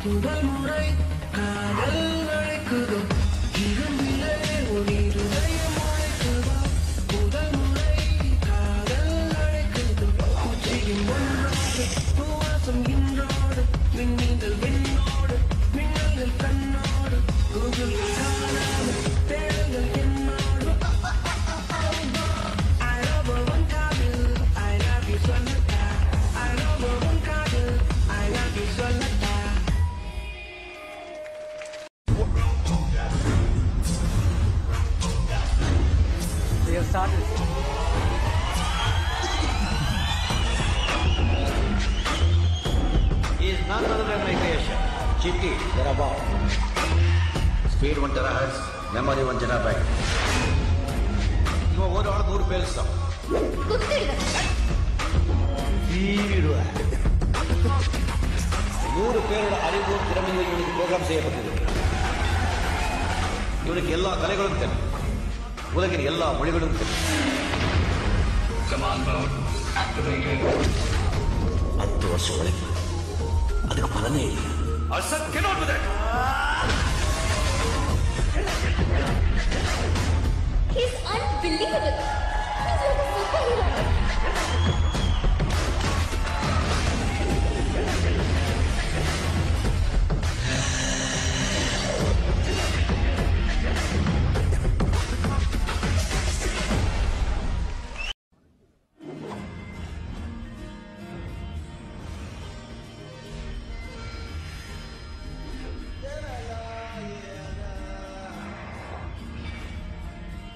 முதல் முறை காதல் அழைக்குதோ இரும்பிலே உன் இருதயம் அழைக்குதோ முதல் முறை காதல் அழைக்குதோ உச்சியும் ஒன்றாடு பூவாசம் இன்றோடு மின்னீந்தல் விண்ணோடு மின்னல்கள் கண்ணோடு கூகுள் காணாது தேடல்கள் என்னோடு I love one காதல் I love you சொல்லட்டா I love one காதல் I love you சொல்லட்டா We have started. He is none other than my creation, Chitti, thereabout. Speed 1 terahertz, memory 1 terabyte. இவன் ஒரு ஆள் 100 பேசும். வீடுவேன். 100 பேரோட அறிவும் திறமையும் இவனுக்கு ப்ரோக்ராம் செய்யப்பட்டது. இவனுக்கு எல்லா கலைகளும் தெரியும். உலகின் எல்லா மொழிகளும் தெரியும். 10 வருஷம் உழைப்பு அதுக்கு பலனே இல்லை. Arsad cannot do that. He's unbelievable. He's like a superhero.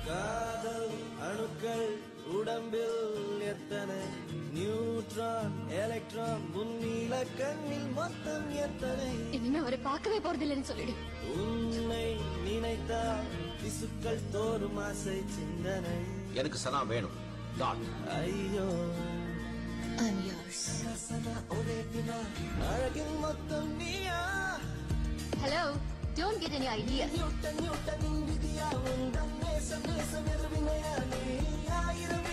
காதல் அணுக்கள் உடம்பில் எத்தனை நியூட்ரான் எலக்ட்ரான் உன்னில கண்ணில் மொத்தம் எத்தனை இனிமே அவரை பார்க்கவே போறதில்லைன்னு சொல்லிடு. உன்னை நினைத்தால் திசுக்கள் தோறும் ஆசை சிந்தனை எனக்கு சனா வேணும். டாட். ஐயோ I'm yours. ஒரே தினா அழகின் மொத்தம் நீயா. Hello, don't get any ideas. Newton நியூட்டனின் விதியா உந்தன் நேசம் நேசம் எதிர்வினையா நீ ஆயிரம்